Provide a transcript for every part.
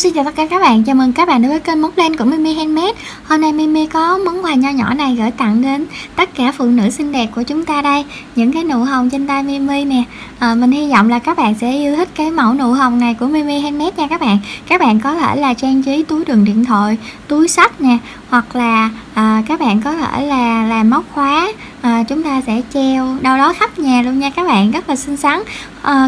Xin chào tất cả các bạn, chào mừng các bạn đến với kênh Móc Len của Mimi Handmade. Hôm nay Mimi có món quà nho nhỏ này gửi tặng đến tất cả phụ nữ xinh đẹp của chúng ta đây. Những cái nụ hồng trên tay Mimi nè. Mình hy vọng là các bạn sẽ yêu thích cái mẫu nụ hồng này của Mimi Handmade nha các bạn. Các bạn có thể là trang trí túi đựng điện thoại, túi xách nè, hoặc là các bạn có thể là làm móc khóa. Chúng ta sẽ treo đâu đó khắp nhà luôn nha các bạn, rất là xinh xắn.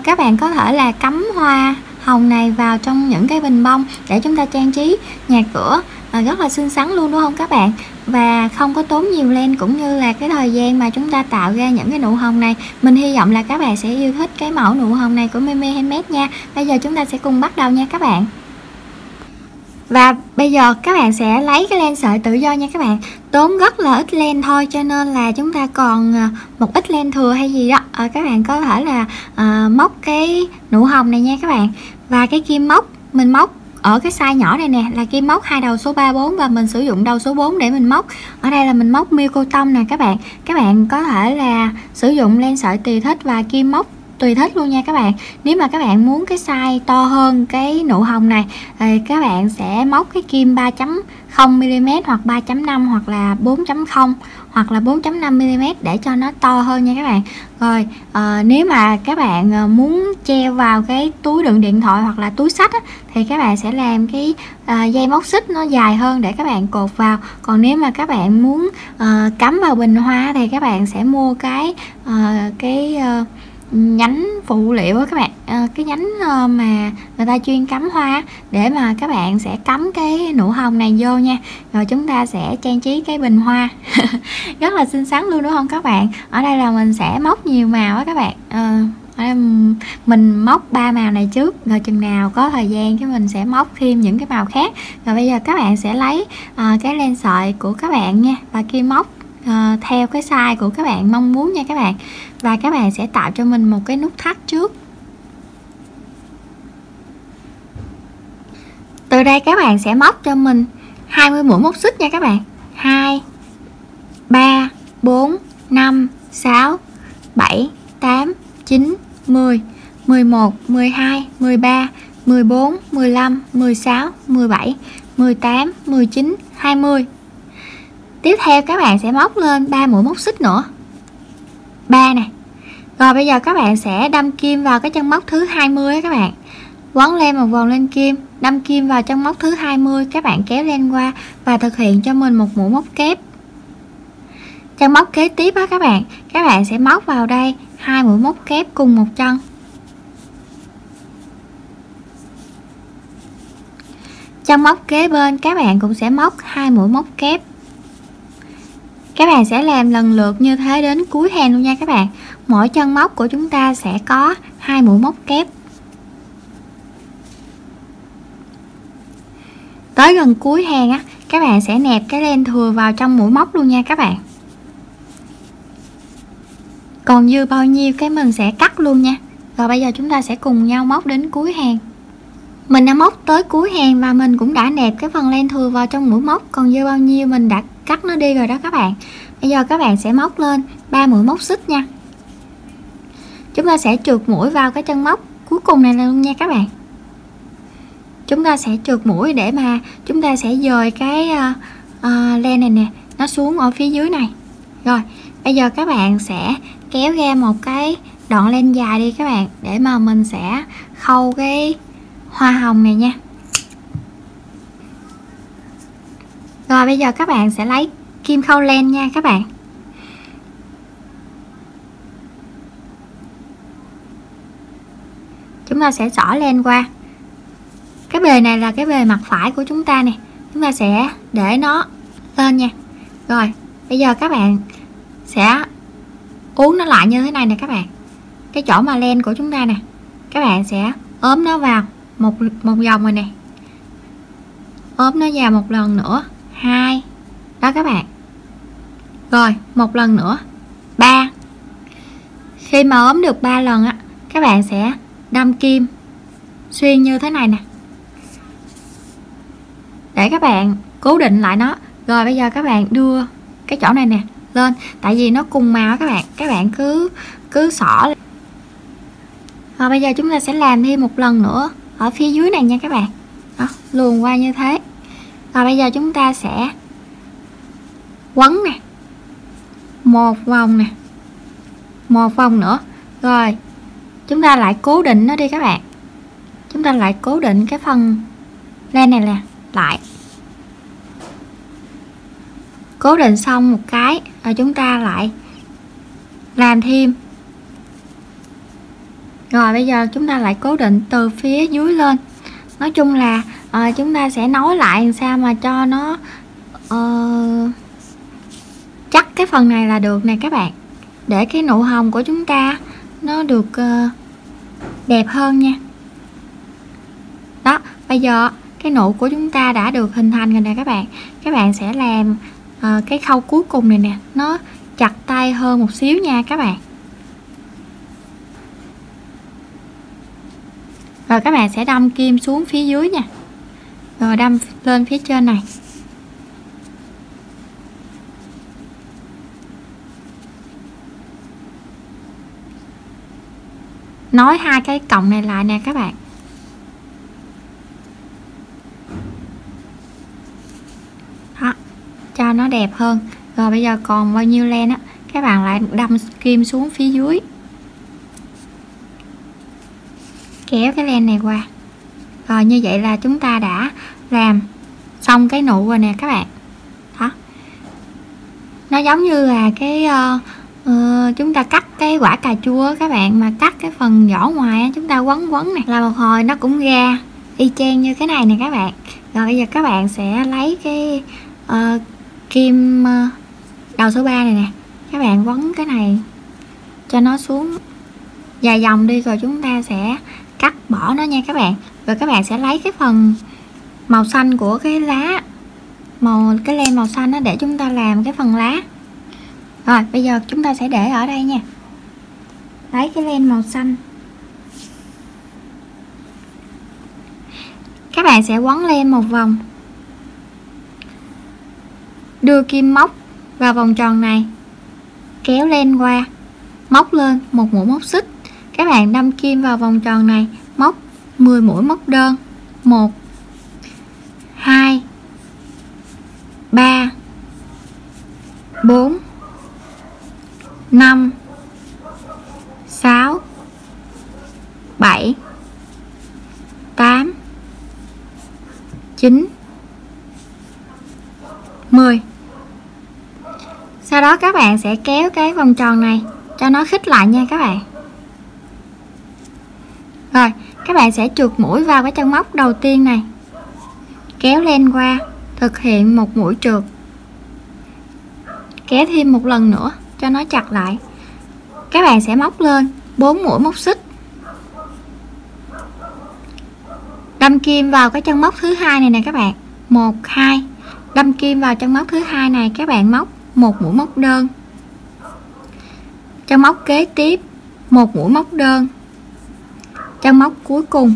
Các bạn có thể là cắm hoa hồng này vào trong những cái bình bông để chúng ta trang trí nhà cửa, rất là xinh xắn luôn đúng không các bạn, và không có tốn nhiều len cũng như là cái thời gian mà chúng ta tạo ra những cái nụ hồng này. Mình hy vọng là các bạn sẽ yêu thích cái mẫu nụ hồng này của Mimi Handmade nha. Bây giờ chúng ta sẽ cùng bắt đầu nha các bạn. Và bây giờ các bạn sẽ lấy cái len sợi tự do nha các bạn. Tốn rất là ít len thôi, cho nên là chúng ta còn một ít len thừa hay gì đó, các bạn có thể là móc cái nụ hồng này nha các bạn. Và cái kim móc mình móc ở cái size nhỏ này nè là kim móc 2 đầu số 34, và mình sử dụng đầu số 4 để mình móc. Ở đây là mình móc miêu cô tông nè các bạn. Các bạn có thể là sử dụng len sợi tùy thích và kim móc tùy thích luôn nha các bạn. Nếu mà các bạn muốn cái size to hơn cái nụ hồng này thì các bạn sẽ móc cái kim 3.0mm hoặc 3.5 hoặc là 4.0 hoặc là 4.5mm để cho nó to hơn nha các bạn. Rồi nếu mà các bạn muốn treo vào cái túi đựng điện thoại hoặc là túi xách á, thì các bạn sẽ làm cái dây móc xích nó dài hơn để các bạn cột vào. Còn nếu mà các bạn muốn cắm vào bình hoa thì các bạn sẽ mua cái nhánh phụ liệu á các bạn, cái nhánh mà người ta chuyên cắm hoa để mà các bạn sẽ cắm cái nụ hồng này vô nha. Rồi chúng ta sẽ trang trí cái bình hoa rất là xinh xắn luôn đúng không các bạn. Ở đây là mình sẽ móc nhiều màu á các bạn. Ở đây mình móc 3 màu này trước, rồi chừng nào có thời gian cái mình sẽ móc thêm những cái màu khác. Rồi bây giờ các bạn sẽ lấy cái len sợi của các bạn nha, và kim móc theo cái size của các bạn mong muốn nha các bạn. Và các bạn sẽ tạo cho mình một cái nút thắt trước. Từ đây các bạn sẽ móc cho mình 20 mũi móc xích nha các bạn. 2 3 4 5 6 7 8 9 10 11 12 13 14 15 16 17 18 19 20. Tiếp theo các bạn sẽ móc lên 3 mũi móc xích nữa, 3 nè. Rồi bây giờ các bạn sẽ đâm kim vào cái chân móc thứ 20 các bạn. Quấn len một vòng lên kim, đâm kim vào chân móc thứ 20, các bạn kéo len qua và thực hiện cho mình một mũi móc kép. Chân móc kế tiếp á các bạn sẽ móc vào đây 2 mũi móc kép cùng một chân. Chân móc kế bên các bạn cũng sẽ móc 2 mũi móc kép. Các bạn sẽ làm lần lượt như thế đến cuối hàng luôn nha các bạn. Mỗi chân móc của chúng ta sẽ có 2 mũi móc kép. Tới gần cuối hàng á, các bạn sẽ nẹp cái len thừa vào trong mũi móc luôn nha các bạn. Còn dư bao nhiêu cái mình sẽ cắt luôn nha. Rồi bây giờ chúng ta sẽ cùng nhau móc đến cuối hàng. Mình đã móc tới cuối hàng và mình cũng đã nẹp cái phần len thừa vào trong mũi móc. Còn dư bao nhiêu mình đã cắt nó đi rồi đó các bạn. Bây giờ các bạn sẽ móc lên 3 mũi móc xích nha. Chúng ta sẽ trượt mũi vào cái chân móc cuối cùng này luôn nha các bạn. Chúng ta sẽ trượt mũi để mà chúng ta sẽ dời cái len này nè, nó xuống ở phía dưới này. Rồi bây giờ các bạn sẽ kéo ra một cái đoạn len dài đi các bạn, để mà mình sẽ khâu cái hoa hồng này nha. Rồi bây giờ các bạn sẽ lấy kim khâu len nha các bạn. Chúng ta sẽ xỏ len qua. Cái bề này là cái bề mặt phải của chúng ta nè. Chúng ta sẽ để nó lên nha. Rồi bây giờ các bạn sẽ uốn nó lại như thế này nè các bạn. Cái chỗ mà len của chúng ta nè, các bạn sẽ ốm nó vào một vòng rồi nè. Ốm nó vào một lần nữa, 2 đó các bạn. Rồi một lần nữa, 3. Khi mà ốm được 3 lần á, các bạn sẽ đâm kim xuyên như thế này nè, để các bạn cố định lại nó. Rồi bây giờ các bạn đưa cái chỗ này nè lên, tại vì nó cùng màu các bạn cứ xỏ. Rồi bây giờ chúng ta sẽ làm thêm một lần nữa ở phía dưới này nha các bạn. Đó, luồn qua như thế. Và bây giờ chúng ta sẽ quấn nè, một vòng nè, một vòng nữa, rồi chúng ta lại cố định nó đi các bạn. Chúng ta lại cố định cái phần len này nè lại, cố định xong một cái rồi chúng ta lại làm thêm. Rồi bây giờ chúng ta lại cố định từ phía dưới lên. Nói chung là chúng ta sẽ nối lại làm sao mà cho nó chắc cái phần này là được nè các bạn, để cái nụ hồng của chúng ta nó được đẹp hơn nha. Đó, bây giờ cái nụ của chúng ta đã được hình thành rồi nè các bạn. Các bạn sẽ làm cái khâu cuối cùng này nè, nó chặt tay hơn một xíu nha các bạn. Rồi các bạn sẽ đâm kim xuống phía dưới nha, rồi đâm lên phía trên này. Nối hai cái cọng này lại nè các bạn. Đó, cho nó đẹp hơn. Rồi bây giờ còn bao nhiêu len á, các bạn lại đâm kim xuống phía dưới, kéo cái len này qua. Rồi như vậy là chúng ta đã làm xong cái nụ rồi nè các bạn. Đó, nó giống như là cái chúng ta cắt cái quả cà chua các bạn, mà cắt cái phần vỏ ngoài chúng ta quấn quấn này là một hồi nó cũng ra y chang như cái này nè các bạn. Rồi bây giờ các bạn sẽ lấy cái kim đầu số 3 này nè, các bạn quấn cái này cho nó xuống dài dòng đi, rồi chúng ta sẽ cắt bỏ nó nha các bạn. Rồi các bạn sẽ lấy cái phần màu xanh của cái lá, cái len màu xanh đó để chúng ta làm cái phần lá. Rồi bây giờ chúng ta sẽ để ở đây nha. Lấy cái len màu xanh, các bạn sẽ quấn len một vòng, đưa kim móc vào vòng tròn này, kéo len qua, móc lên một mũi móc xích. Các bạn đâm kim vào vòng tròn này, móc 10 mũi móc đơn. 1 2 3 4 5 6 7 8 9 10. Sau đó các bạn sẽ kéo cái vòng tròn này cho nó khít lại nha các bạn. Rồi các bạn sẽ trượt mũi vào cái chân móc đầu tiên này, kéo len qua, thực hiện một mũi trượt, kéo thêm một lần nữa cho nó chặt lại. Các bạn sẽ móc lên 4 mũi móc xích, đâm kim vào cái chân móc thứ hai này nè các bạn. 1 2, đâm kim vào chân móc thứ hai này, các bạn móc một mũi móc đơn, chân móc kế tiếp một mũi móc đơn, chân móc cuối cùng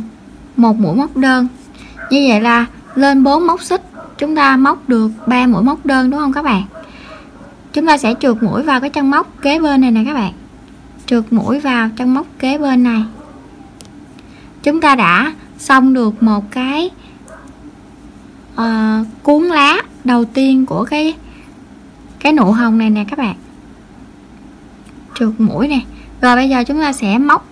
một mũi móc đơn. Như vậy là lên 4 móc xích chúng ta móc được 3 mũi móc đơn, đúng không các bạn? Chúng ta sẽ trượt mũi vào cái chân móc kế bên này nè các bạn, trượt mũi vào chân móc kế bên này. Chúng ta đã xong được một cái cuốn lá đầu tiên của cái nụ hồng này nè các bạn. Trượt mũi nè. Rồi bây giờ chúng ta sẽ móc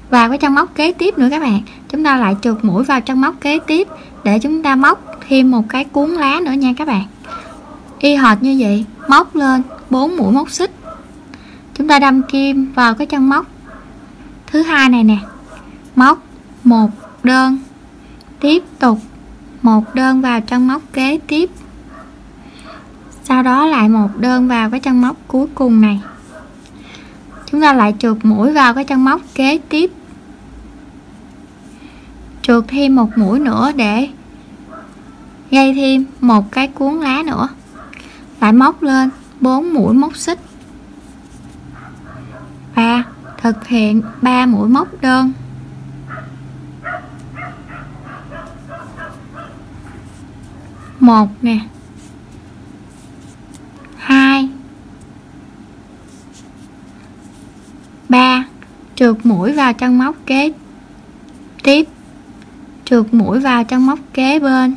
vào cái chân móc kế tiếp nữa các bạn. Chúng ta lại trượt mũi vào chân móc kế tiếp để chúng ta móc thêm một cái cuốn lá nữa nha các bạn. Y hệt như vậy, móc lên 4 mũi móc xích. Chúng ta đâm kim vào cái chân móc thứ hai này nè, móc một đơn, tiếp tục một đơn vào chân móc kế tiếp, sau đó lại một đơn vào cái chân móc cuối cùng này. Chúng ta lại trượt mũi vào cái chân móc kế tiếp, trượt thêm một mũi nữa để gây thêm một cái cuốn lá nữa, lại móc lên 4 mũi móc xích và thực hiện 3 mũi móc đơn. Một nè, 2 3, trượt mũi vào chân móc kế tiếp, trượt mũi vào trong móc kế bên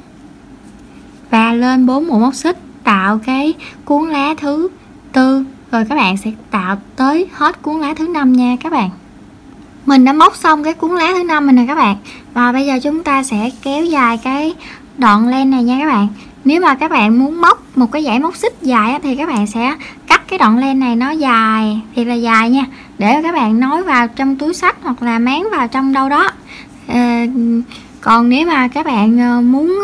và lên 4 mũi móc xích tạo cái cuốn lá thứ tư, rồi các bạn sẽ tạo tới hết cuốn lá thứ 5 nha các bạn. Mình đã móc xong cái cuốn lá thứ 5 này nè các bạn, và bây giờ chúng ta sẽ kéo dài cái đoạn len này nha các bạn. Nếu mà các bạn muốn móc một cái dãy móc xích dài thì các bạn sẽ cắt cái đoạn len này nó dài thì là dài nha, để các bạn nối vào trong túi xách hoặc là máng vào trong đâu đó. Còn nếu mà các bạn muốn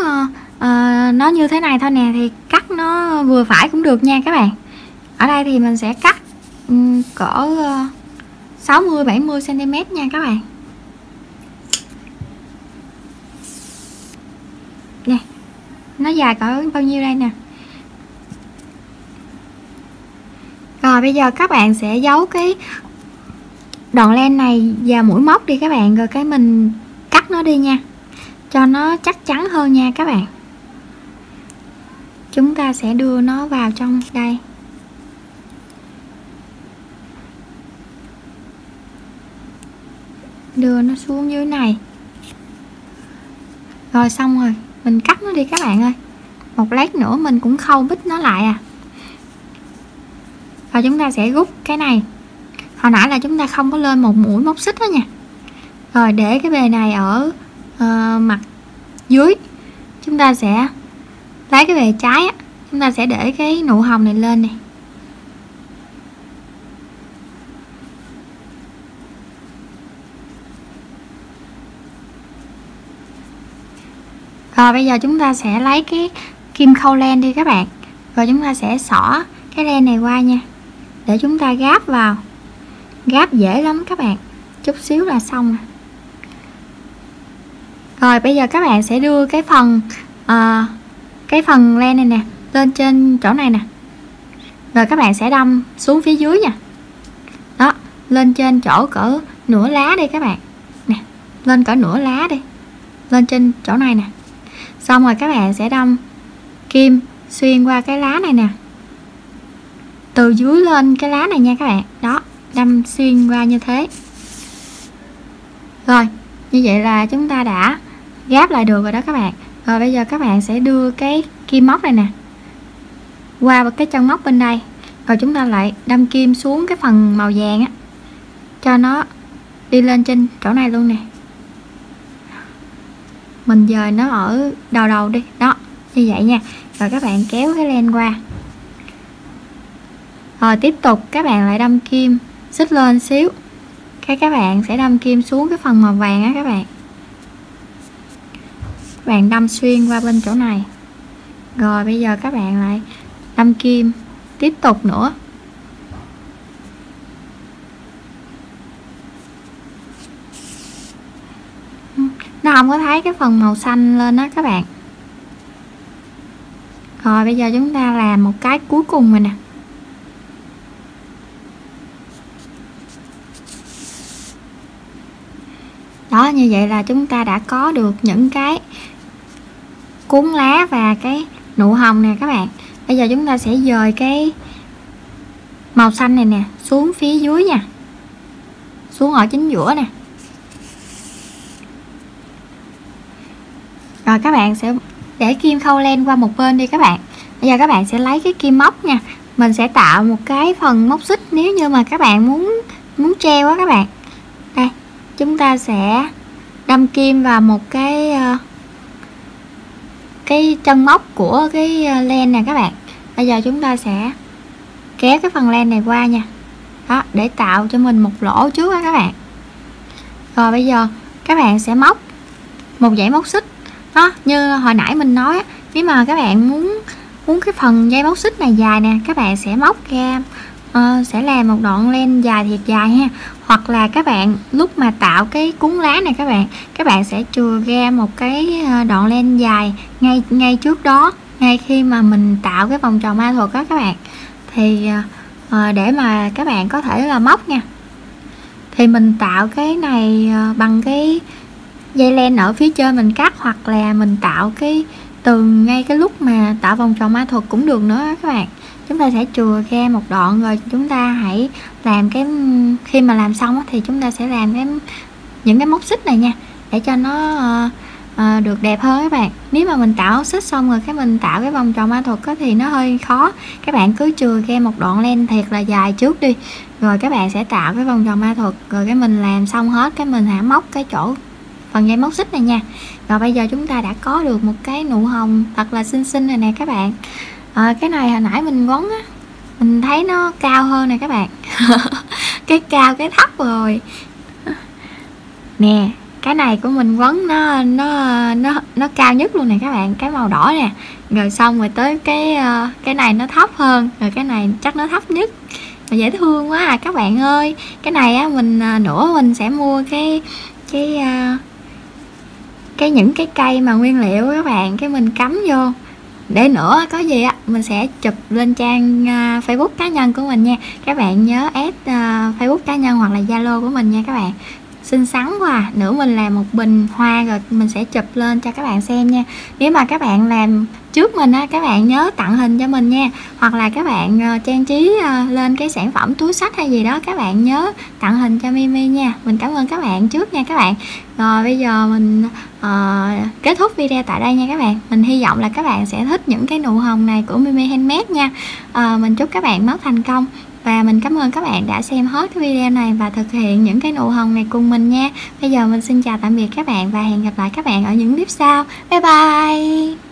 nó như thế này thôi nè thì cắt nó vừa phải cũng được nha các bạn. Ở đây thì mình sẽ cắt cỡ 60-70 cm nha các bạn. Nè, nó dài cỡ bao nhiêu đây nè. Rồi bây giờ các bạn sẽ giấu cái đoạn len này vào mũi móc đi các bạn, rồi cái mình cắt nó đi nha, cho nó chắc chắn hơn nha các bạn. Chúng ta sẽ đưa nó vào trong đây. Đưa nó xuống dưới này. Rồi xong rồi, mình cắt nó đi các bạn ơi. Một lát nữa mình cũng khâu bít nó lại à. Và chúng ta sẽ rút cái này. Hồi nãy là chúng ta không có lên một mũi móc xích đó nha. Rồi để cái bề này ở mặt dưới. Chúng ta sẽ lấy cái bề trái á, chúng ta sẽ để cái nụ hồng này lên này. Rồi bây giờ chúng ta sẽ lấy cái kim khâu len đi các bạn. Rồi chúng ta sẽ xỏ cái len này qua nha, để chúng ta gáp vào. Gáp dễ lắm các bạn, chút xíu là xong rồi. Rồi bây giờ các bạn sẽ đưa cái phần len này nè lên trên chỗ này nè, rồi các bạn sẽ đâm xuống phía dưới nha. Đó, lên trên chỗ cỡ nửa lá đi các bạn nè, lên cỡ nửa lá đi, lên trên chỗ này nè. Xong rồi các bạn sẽ đâm kim xuyên qua cái lá này nè, từ dưới lên cái lá này nha các bạn. Đó, đâm xuyên qua như thế. Rồi như vậy là chúng ta đã gáp lại được rồi đó các bạn. Rồi bây giờ các bạn sẽ đưa cái kim móc này nè qua cái chân móc bên đây, rồi chúng ta lại đâm kim xuống cái phần màu vàng á, cho nó đi lên trên chỗ này luôn nè. Mình dời nó ở đầu đi. Đó, như vậy nha. Rồi các bạn kéo cái len qua. Rồi tiếp tục các bạn lại đâm kim xích lên xíu, các bạn sẽ đâm kim xuống cái phần màu vàng á các bạn. Các bạn đâm xuyên qua bên chỗ này. Rồi bây giờ các bạn lại đâm kim tiếp tục nữa. Nó không có thấy cái phần màu xanh lên đó các bạn. Rồi bây giờ chúng ta làm một cái cuối cùng rồi nè. Đó, như vậy là chúng ta đã có được những cái cuốn lá và cái nụ hồng nè các bạn. Bây giờ chúng ta sẽ dời cái màu xanh này nè xuống phía dưới nha, xuống ở chính giữa nè. Rồi các bạn sẽ để kim khâu len qua một bên đi các bạn. Bây giờ các bạn sẽ lấy cái kim móc nha, mình sẽ tạo một cái phần móc xích nếu như mà các bạn muốn treo á các bạn. Đây, chúng ta sẽ đâm kim vào một cái chân móc của cái len nè các bạn. Bây giờ chúng ta sẽ kéo cái phần len này qua nha. Đó, để tạo cho mình một lỗ trước đó các bạn. Rồi bây giờ các bạn sẽ móc một dãy móc xích. Đó, như hồi nãy mình nói, nếu mà các bạn muốn cái phần dây móc xích này dài nè, các bạn sẽ móc ra sẽ làm một đoạn len dài thiệt dài ha. Hoặc là các bạn lúc mà tạo cái cuốn lá này các bạn sẽ chừa ra một cái đoạn len dài ngay trước đó, ngay khi mà mình tạo cái vòng tròn ma thuật đó các bạn. Thì để mà các bạn có thể là móc nha, thì mình tạo cái này bằng cái dây len ở phía trên mình cắt, hoặc là mình tạo cái từ ngay cái lúc mà tạo vòng tròn ma thuật cũng được nữa các bạn. Chúng ta sẽ chừa ra một đoạn, rồi chúng ta hãy làm cái, khi mà làm xong thì chúng ta sẽ làm những cái móc xích này nha, để cho nó được đẹp hơn các bạn. Nếu mà mình tạo áo xích xong rồi cái mình tạo cái vòng tròn ma thuật á thì nó hơi khó. Các bạn cứ chừa ra một đoạn len thiệt là dài trước đi, rồi các bạn sẽ tạo cái vòng tròn ma thuật, rồi cái mình làm xong hết cái mình hãy móc cái chỗ phần dây móc xích này nha. Rồi bây giờ chúng ta đã có được một cái nụ hồng thật là xinh xinh rồi nè các bạn. Cái này hồi nãy mình quấn á, mình thấy nó cao hơn nè các bạn. Cái cao cái thấp rồi nè. Cái này của mình quấn nó cao nhất luôn nè các bạn, cái màu đỏ nè. Rồi xong rồi tới cái này nó thấp hơn, rồi cái này chắc nó thấp nhất. Mà dễ thương quá à các bạn ơi. Cái này á mình nữa mình sẽ mua những cái cây mà nguyên liệu các bạn, cái mình cắm vô. Để nữa có gì á mình sẽ chụp lên trang Facebook cá nhân của mình nha. Các bạn nhớ add Facebook cá nhân hoặc là Zalo của mình nha các bạn. Xinh xắn quá à. Nữa mình làm một bình hoa rồi mình sẽ chụp lên cho các bạn xem nha. Nếu mà các bạn làm trước mình á, các bạn nhớ tặng hình cho mình nha. Hoặc là các bạn trang trí lên cái sản phẩm túi xách hay gì đó, các bạn nhớ tặng hình cho Mimi nha. Mình cảm ơn các bạn trước nha các bạn. Rồi bây giờ mình kết thúc video tại đây nha các bạn. Mình hy vọng là các bạn sẽ thích những cái nụ hồng này của Mimi Handmade nha. Mình chúc các bạn móc thành công. Và mình cảm ơn các bạn đã xem hết cái video này và thực hiện những cái nụ hồng này cùng mình nha. Bây giờ mình xin chào tạm biệt các bạn và hẹn gặp lại các bạn ở những clip sau. Bye bye.